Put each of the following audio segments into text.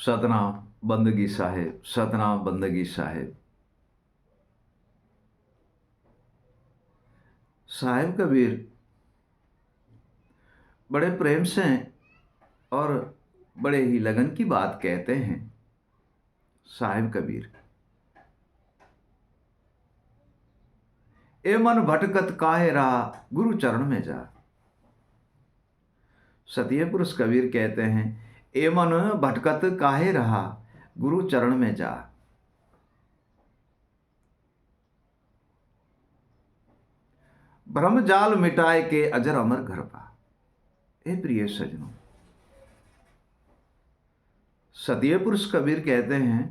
सतनाम बंदगी साहिब, सतनाम बंदगी साहिब। साहिब कबीर बड़े प्रेम से और बड़े ही लगन की बात कहते हैं। साहिब कबीर, ए मन भटकत काहे रहा, गुरु चरण में जा। सतीय पुरुष कबीर कहते हैं, ए मन भटकत काहे रहा, गुरु चरण में जा। ब्रह्म जाल मिटाए के अजर अमर घर पा। ए प्रिय सजनों, सतीय पुरुष कबीर कहते हैं,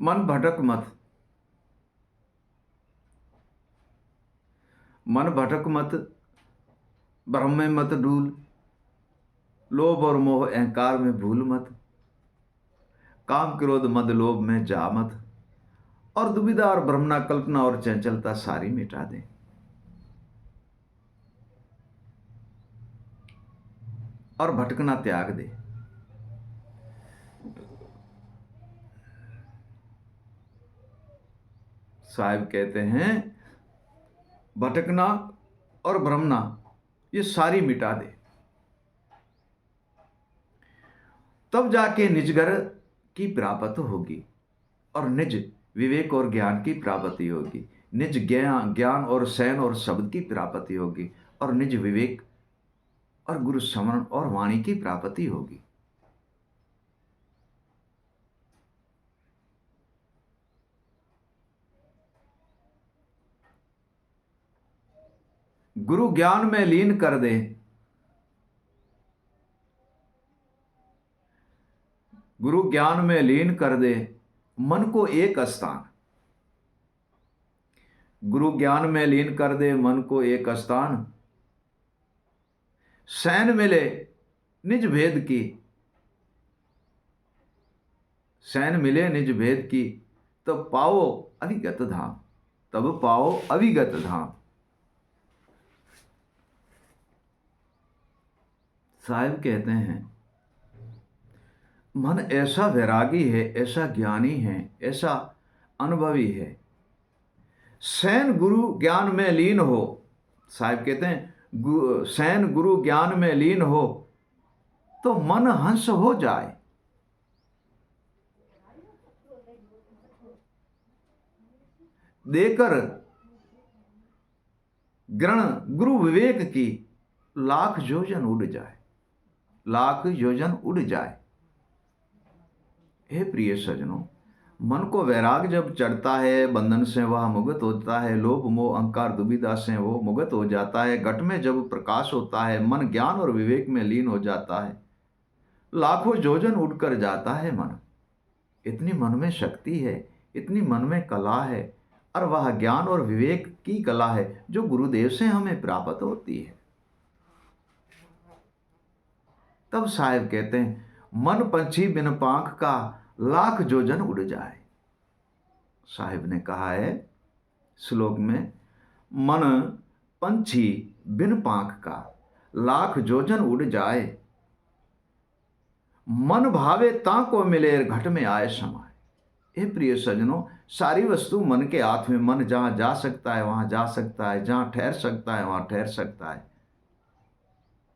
मन भटक मत, मन भटक मत, भ्रम में मत डूल, लोभ और मोह अहंकार में भूल मत, काम क्रोध मद लोभ में जा मत, और दुविधा और भ्रमना कल्पना और चंचलता सारी मिटा दे। और भटकना त्याग दे। साहिब कहते हैं, भटकना और भ्रमना ये सारी मिटा दे, तब जाके निजगर की प्राप्ति होगी और निज विवेक और ज्ञान की प्राप्ति होगी। निज ज्ञान और सैन और शब्द की प्राप्ति होगी और निज विवेक और गुरु स्मरण और वाणी की प्राप्ति होगी। गुरु ज्ञान में लीन कर दे, गुरु ज्ञान में लीन कर दे मन को एक स्थान। गुरु ज्ञान में लीन कर दे मन को एक स्थान, सैन मिले निज भेद की, सैन मिले निज भेद की, तब पाओ अविगत धाम, तब पाओ अविगत धाम। साहिब कहते हैं, मन ऐसा वैरागी है, ऐसा ज्ञानी है, ऐसा अनुभवी है, सैन गुरु ज्ञान में लीन हो। साहिब कहते हैं, सैन गुरु ज्ञान में लीन हो तो मन हंस हो जाए। देकर ग्रहण गुरु विवेक की, लाख योजन उड़ जाए, लाख योजन उड़ जाए। हे प्रिय सजनों, मन को वैराग जब चढ़ता है, बंधन से वह मुक्त होता है, लोभ मोह अहंकार दुविधा से वो मुक्त हो जाता है। घट में जब प्रकाश होता है, मन ज्ञान और विवेक में लीन हो जाता है, लाखों योजन उड़कर जाता है मन। इतनी मन में शक्ति है, इतनी मन में कला है, और वह ज्ञान और विवेक की कला है जो गुरुदेव से हमें प्राप्त होती है। तब साहिब कहते हैं, मन पंछी बिन पांख का, लाख योजन उड़ जाए। साहिब ने कहा है श्लोक में, मन पंछी बिन पांख का, लाख योजन उड़ जाए, मन भावे ताको मिले, घट में आए समाए। हे प्रिय सजनों, सारी वस्तु मन के हाथ में, मन जहां जा सकता है वहां जा सकता है, जहां ठहर सकता है वहां ठहर सकता है।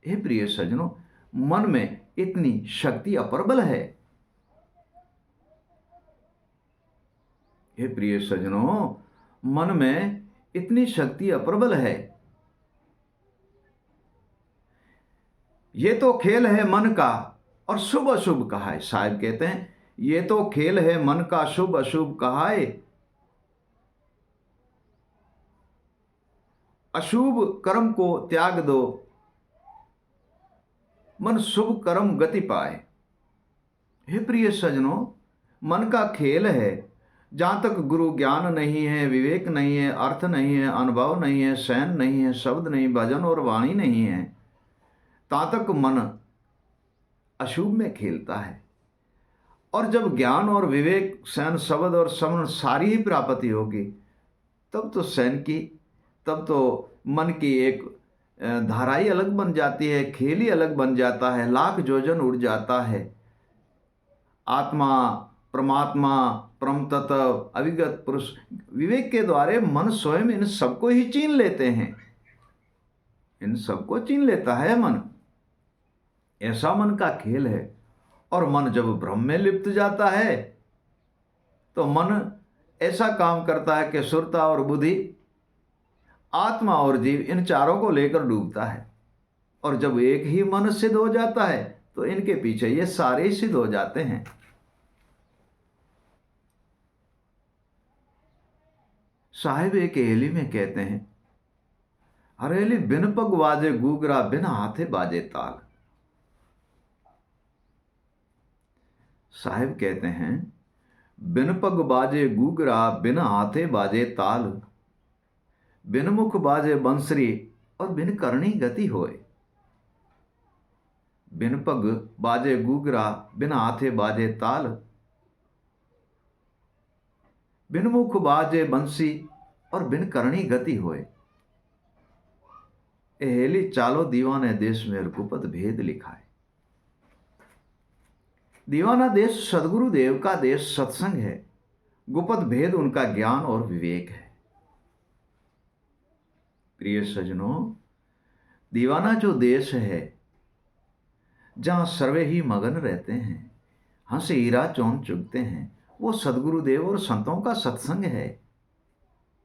हे प्रिय सजनों, मन में इतनी शक्ति अप्रबल है। हे प्रिय सजनों, मन में इतनी शक्ति अप्रबल है। ये तो खेल है मन का और शुभ अशुभ कहा है। साहिब कहते हैं, ये तो खेल है मन का, शुभ अशुभ कहा है। अशुभ कर्म को त्याग दो, मन शुभ कर्म गति पाए। हे प्रिय सजनों, मन का खेल है। जहां तक गुरु ज्ञान नहीं है, विवेक नहीं है, अर्थ नहीं है, अनुभव नहीं है, सैन नहीं है, शब्द नहीं, भजन और वाणी नहीं है, ता तक मन अशुभ में खेलता है। और जब ज्ञान और विवेक, सैन, शब्द और समन सारी ही प्राप्ति होगी, तब तो सैन की, तब तो मन की एक धाराई अलग बन जाती है, खेल ही अलग बन जाता है, लाख योजन उड़ जाता है। आत्मा, परमात्मा, परम तत्व, अविगत पुरुष, विवेक के द्वारा मन स्वयं इन सबको ही छीन लेते हैं, इन सबको छीन लेता है मन। ऐसा मन का खेल है। और मन जब भ्रम में लिप्त जाता है तो मन ऐसा काम करता है कि सुरता और बुद्धि, आत्मा और जीव, इन चारों को लेकर डूबता है। और जब एक ही मन सिद्ध हो जाता है तो इनके पीछे ये सारे सिद्ध हो जाते हैं। साहिब एक हेली में कहते हैं, हरेली बिन पग बाजे गूगरा, बिन हाथे बाजे ताल। साहिब कहते हैं, बिन पग बाजे गूगरा, बिन हाथे बाजे ताल, बिन मुख बाजे बंसरी, और बिन करनी गति होए। बिन पग बाजे गूगरा, बिन हाथे बाजे ताल, बिन मुख बाजे बंसी, और बिन करनी गति होए। एहेली चालो दीवाने देश में गुपत भेद लिखा है। दीवाना देश सदगुरु देव का देश सत्संग है, गुपत भेद उनका ज्ञान और विवेक है। प्रिय सजनों, दीवाना जो देश है जहां सर्वे ही मगन रहते हैं, हंस हीरा चौन चुगते हैं, वो सदगुरुदेव और संतों का सत्संग है,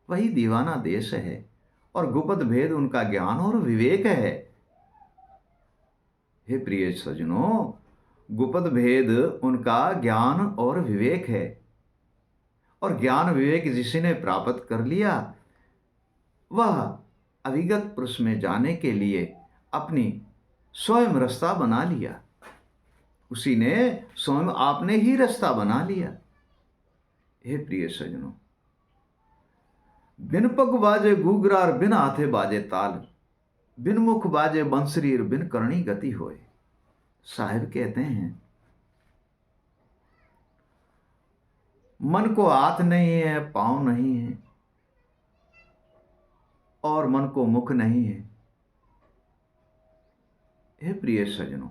वही दीवाना देश है। और गुपत भेद उनका ज्ञान और विवेक है। हे प्रिय सजनों, गुपत भेद उनका ज्ञान और विवेक है। और ज्ञान विवेक जिसने प्राप्त कर लिया, वह अविगत पुरुष में जाने के लिए अपनी स्वयं रास्ता बना लिया। उसी ने स्वयं आपने ही रास्ता बना लिया। हे प्रिय सजनों, बिन पग बाजे गूगरार, बिन हाथे बाजे ताल, बिन मुख बाजे बंसरीर, बिन करनी गति होए। साहिब कहते हैं, मन को हाथ नहीं है, पांव नहीं है, और मन को मुख नहीं है। हे प्रिय सजनों,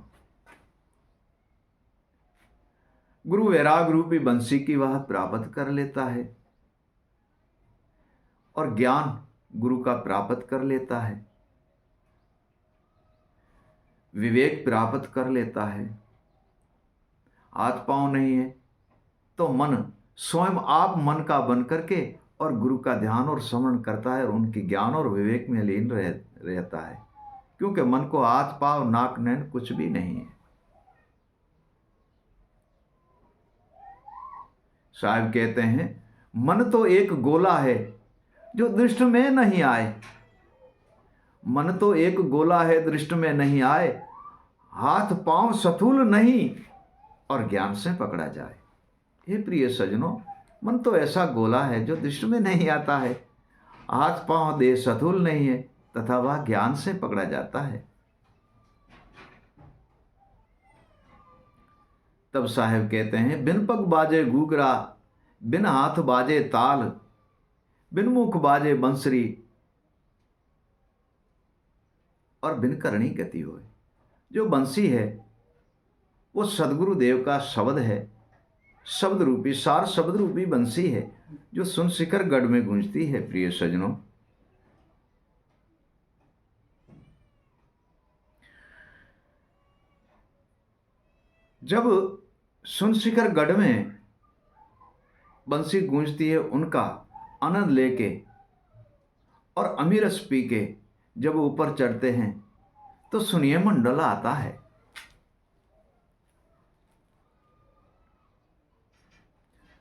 गुरु वैराग रूपी बंसी की वह प्राप्त कर लेता है, और ज्ञान गुरु का प्राप्त कर लेता है, विवेक प्राप्त कर लेता है। हाथ पांव नहीं है तो मन स्वयं आप मन का बन करके और गुरु का ध्यान और स्मरण करता है, और उनके ज्ञान और विवेक में लीन रहता है। क्योंकि मन को हाथ पांव नाक नैन कुछ भी नहीं है। साहब कहते हैं, मन तो एक गोला है जो दृष्टि में नहीं आए। मन तो एक गोला है, दृष्टि में नहीं आए, हाथ पांव सथूल नहीं, और ज्ञान से पकड़ा जाए। हे प्रिय सजनों, मन तो ऐसा गोला है जो दृष्टि में नहीं आता है, हाथ पांव देह सथूल नहीं है, तथा वह ज्ञान से पकड़ा जाता है। तब साहेब कहते हैं, बिन पग बाजे गूगरा, बिन हाथ बाजे ताल, बिन मुख बाजे बंसरी, और बिन करनी गति होए। जो बंसी है वो सदगुरु देव का शब्द है, शब्द रूपी सार शब्द रूपी बंसी है, जो सुन शिखर गढ़ में गूंजती है। प्रिय सजनों, जब सुन शिखर गढ़ में बंसी गूंजती है, उनका आनंद लेके और अमीरस पी के जब ऊपर चढ़ते हैं तो सुनिए मंडल आता है।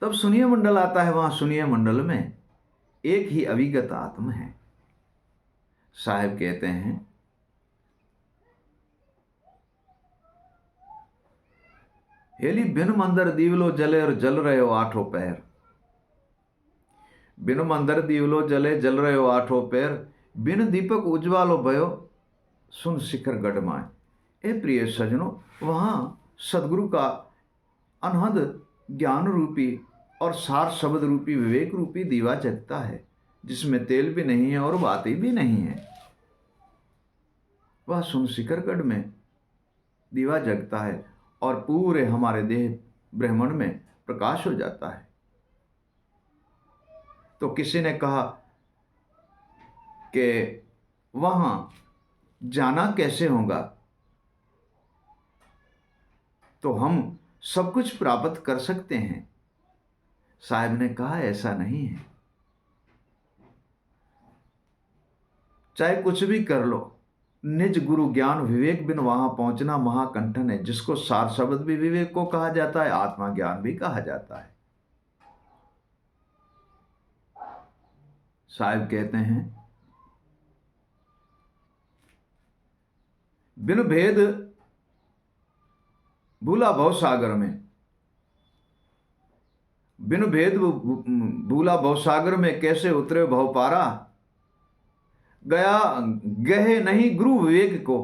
तब सुनिए मंडल आता है। वहां सुनिए मंडल में एक ही अविगत आत्म है। साहेब कहते हैं, हेली बिन मंदर दीवलो जले और जल रहे हो आठों पैर। बिन मंदर दीवलो जले जल रहे हो आठों पैर, बिन दीपक उज्ज्वालो भयो सुन शिखर गढ़ माए। ए प्रिय सजनों, वहां सदगुरु का अनहद ज्ञान रूपी और सार शब्द रूपी विवेक रूपी दीवा जगता है, जिसमें तेल भी नहीं है और बाती भी नहीं है। वह सुन शिखरगढ़ में दीवा जगता है और पूरे हमारे देह ब्रह्मांड में प्रकाश हो जाता है। तो किसी ने कहा कि वहां जाना कैसे होगा, तो हम सब कुछ प्राप्त कर सकते हैं। साहब ने कहा ऐसा नहीं है, चाहे कुछ भी कर लो, निज गुरु ज्ञान विवेक बिन वहां पहुंचना महाकंठन है, जिसको सार शब्द भी विवेक को कहा जाता है, आत्मा ज्ञान भी कहा जाता है। साहब कहते हैं बिन भेद भूला भव सागर में, बिन भेद भूला भव सागर में कैसे उतरे भव पारा, गया गहे नहीं गुरु विवेक को,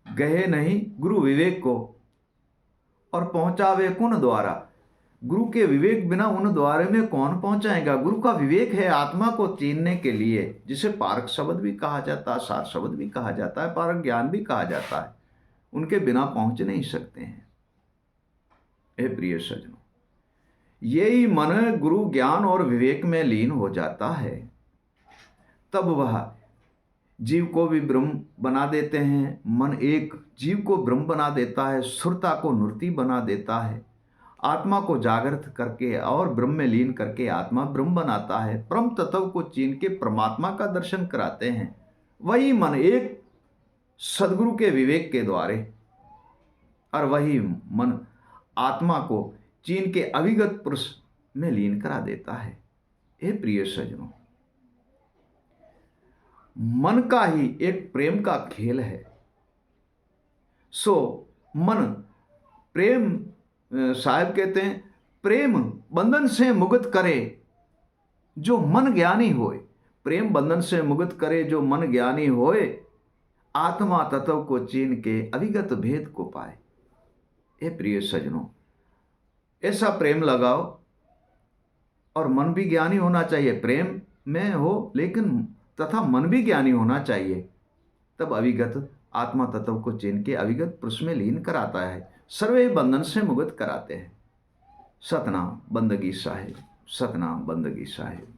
गहे नहीं गुरु विवेक को और पहुंचावे कौन द्वारा। गुरु के विवेक बिना उन द्वारे में कौन पहुंचाएगा। गुरु का विवेक है आत्मा को चीनने के लिए, जिसे पारक शब्द भी कहा जाता है, सार शब्द भी कहा जाता है, पारक ज्ञान भी कहा जाता है। उनके बिना पहुंच नहीं सकते हैं। हे प्रिय सज्जनों, यही मन गुरु ज्ञान और विवेक में लीन हो जाता है, तब वह जीव को भी ब्रह्म बना देते हैं। मन एक जीव को ब्रह्म बना देता है, सुरता को नृति बना देता है, आत्मा को जागृत करके और ब्रह्म में लीन करके आत्मा ब्रह्म बनाता है। परम तत्व को चीन के परमात्मा का दर्शन कराते हैं। वही मन एक सदगुरु के विवेक के द्वारे, और वही मन आत्मा को चीन के अविगत पुरुष में लीन करा देता है। हे प्रिय सज्जनों, मन का ही एक प्रेम का खेल है। सो मन प्रेम, साहब कहते हैं, प्रेम बंधन से मुक्त करे जो मन ज्ञानी होए। प्रेम बंधन से मुक्त करे जो मन ज्ञानी होए, आत्मा तत्व को चीन के अविगत भेद को पाए। हे प्रिय सज्जनों, ऐसा प्रेम लगाओ, और मन भी ज्ञानी होना चाहिए, प्रेम में हो लेकिन तथा मन भी ज्ञानी होना चाहिए, तब अविगत आत्मा तत्व को चीन के अविगत पुरुष में लीन कराता है, सर्वे बंधन से मुक्त कराते हैं। सतनाम बंदगी साहिब, सतनाम बंदगी साहिब।